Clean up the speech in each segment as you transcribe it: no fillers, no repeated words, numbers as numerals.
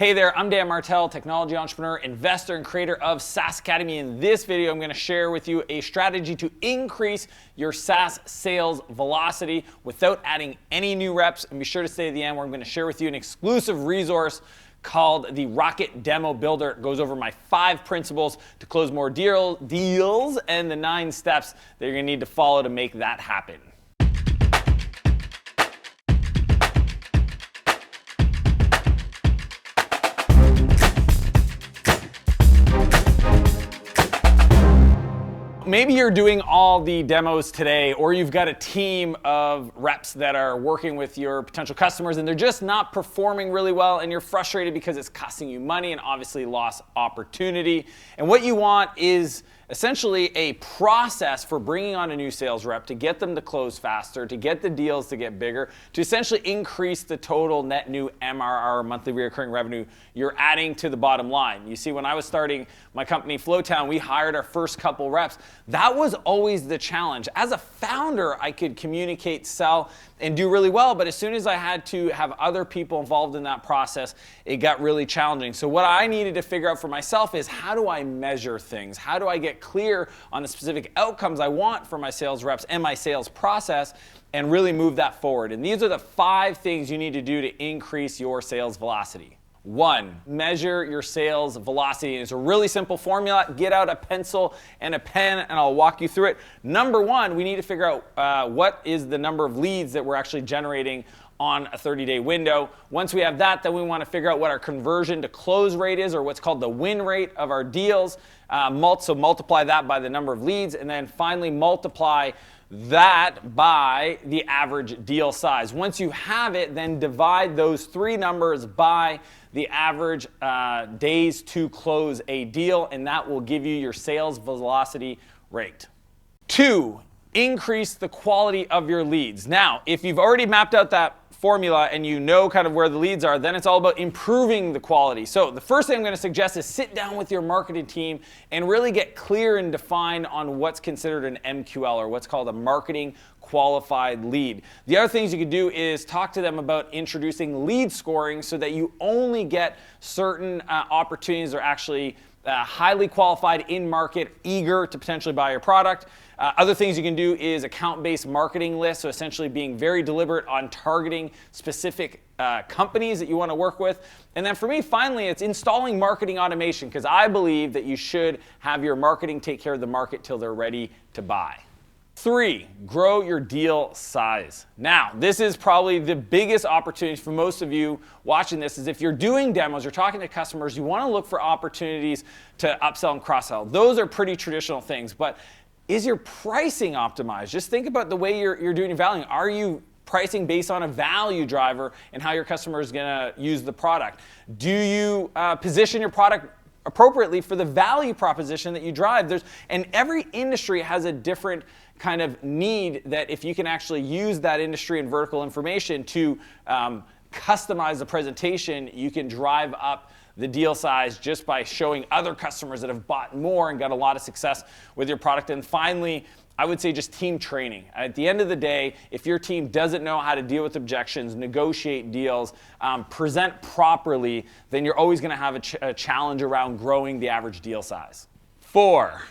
Hey there, I'm Dan Martell, technology entrepreneur, investor, and creator of SaaS Academy. In this video, I'm going to share with you a strategy to increase your SaaS sales velocity without adding any new reps. And be sure to stay to the end where I'm going to share with you an exclusive resource called the Rocket Demo Builder. It goes over my 5 principles to close more deals and the 9 steps that you're going to need to follow to make that happen. Maybe you're doing all the demos today, or you've got a team of reps that are working with your potential customers and they're just not performing really well, and you're frustrated because it's costing you money and obviously lost opportunity. And what you want is essentially a process for bringing on a new sales rep to get them to close faster, to get the deals to get bigger, to essentially increase the total net new MRR, monthly recurring revenue, you're adding to the bottom line. You see, when I was starting my company Flowtown, we hired our first couple reps. That was always the challenge. As a founder, I could communicate, sell, and do really well, but as soon as I had to have other people involved in that process, it got really challenging. So what I needed to figure out for myself is, how do I measure things? How do I get clear on the specific outcomes I want for my sales reps and my sales process and really move that forward? And these are the 5 things you need to do to increase your sales velocity. 1, measure your sales velocity. And it's a really simple formula. Get out a pencil and a pen and I'll walk you through it. Number 1, we need to figure out what is the number of leads that we're actually generating on a 30-day window. Once we have that, then we want to figure out what our conversion to close rate is, or what's called the win rate of our deals. So multiply that by the number of leads, and then finally multiply that by the average deal size. Once you have it, then divide those 3 numbers by the average days to close a deal, and that will give you your sales velocity rate. 2, increase the quality of your leads. Now, if you've already mapped out that formula and you know kind of where the leads are, then it's all about improving the quality. So the first thing I'm going to suggest is sit down with your marketing team and really get clear and defined on what's considered an MQL, or what's called a marketing qualified lead. The other things you could do is talk to them about introducing lead scoring so that you only get certain opportunities that are actually highly qualified, in market, eager to potentially buy your product. Other things you can do is account-based marketing lists, so essentially being very deliberate on targeting specific companies that you want to work with. And then for me, finally, it's installing marketing automation, because I believe that you should have your marketing take care of the market till they're ready to buy. 3, grow your deal size. Now, this is probably the biggest opportunity for most of you watching this. Is if you're doing demos, you're talking to customers, you want to look for opportunities to upsell and cross-sell. Those are pretty traditional things, but is your pricing optimized? Just think about the way you're doing your valuing. Are you pricing based on a value driver and how your customer is going to use the product? Do you position your product appropriately for the value proposition that you drive? And every industry has a different kind of need, that if you can actually use that industry and vertical information to customize the presentation, you can drive up the deal size just by showing other customers that have bought more and got a lot of success with your product. And finally, I would say just team training. At the end of the day, if your team doesn't know how to deal with objections, negotiate deals, present properly, then you're always going to have a challenge around growing the average deal size. 4,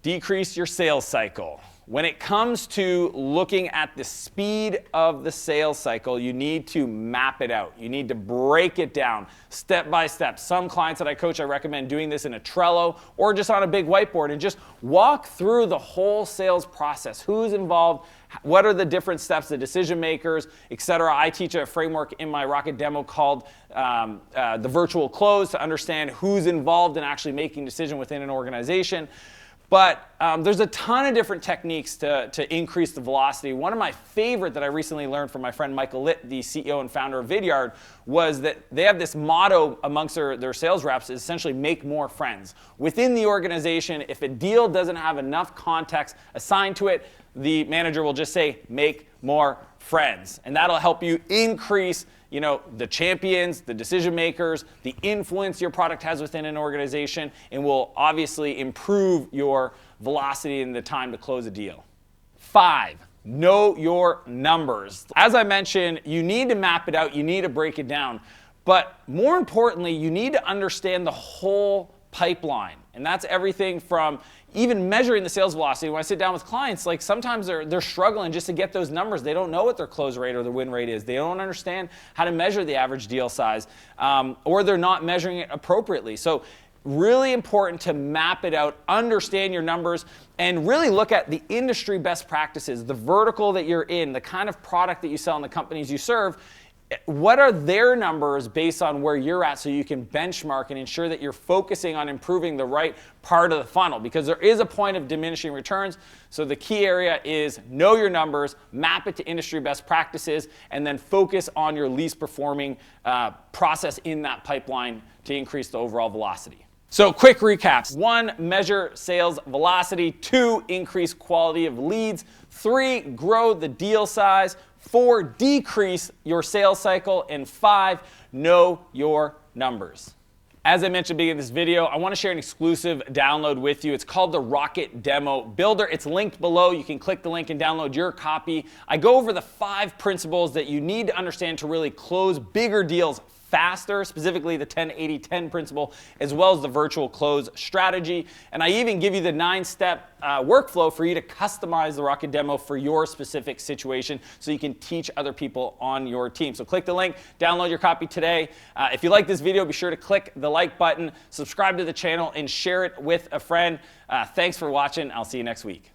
decrease your sales cycle. When it comes to looking at the speed of the sales cycle, you need to map it out. You need to break it down step by step. Some clients that I coach, I recommend doing this in a Trello or just on a big whiteboard and just walk through the whole sales process. Who's involved? What are the different steps, the decision makers, etc. I teach a framework in my Rocket demo called the virtual close, to understand who's involved in actually making decision within an organization. But there's a ton of different techniques to increase the velocity. One of my favorite that I recently learned from my friend Michael Litt, the CEO and founder of Vidyard, was that they have this motto amongst their sales reps, is essentially make more friends. Within the organization, if a deal doesn't have enough context assigned to it, the manager will just say, make more friends. And that'll help you increase the champions, the decision makers, the influence your product has within an organization, and will obviously improve your velocity and the time to close a deal. 5, know your numbers. As I mentioned, you need to map it out, you need to break it down. But more importantly, you need to understand the whole pipeline. And that's everything from even measuring the sales velocity. When I sit down with clients, like sometimes they're struggling just to get those numbers. They don't know what their close rate or their win rate is. They don't understand how to measure the average deal size, or they're not measuring it appropriately. So really important to map it out, understand your numbers, and really look at the industry best practices, the vertical that you're in, the kind of product that you sell and the companies you serve. What are their numbers based on where you're at, so you can benchmark and ensure that you're focusing on improving the right part of the funnel, because there is a point of diminishing returns. So the key area is know your numbers, map it to industry best practices, and then focus on your least performing process in that pipeline to increase the overall velocity. So quick recaps: 1, measure sales velocity. 2, increase quality of leads. 3, grow the deal size. 4, decrease your sales cycle. And 5, know your numbers. As I mentioned at the beginning of this video, I want to share an exclusive download with you. It's called the Rocket Demo Builder. It's linked below. You can click the link and download your copy. I go over the 5 principles that you need to understand to really close bigger deals faster, specifically the 10-80-10 principle, as well as the virtual close strategy. And I even give you the 9-step workflow for you to customize the Rocket Demo for your specific situation, so you can teach other people on your team. So click the link, download your copy today. If you like this video, be sure to click the like button, subscribe to the channel, and share it with a friend. Thanks for watching. I'll see you next week.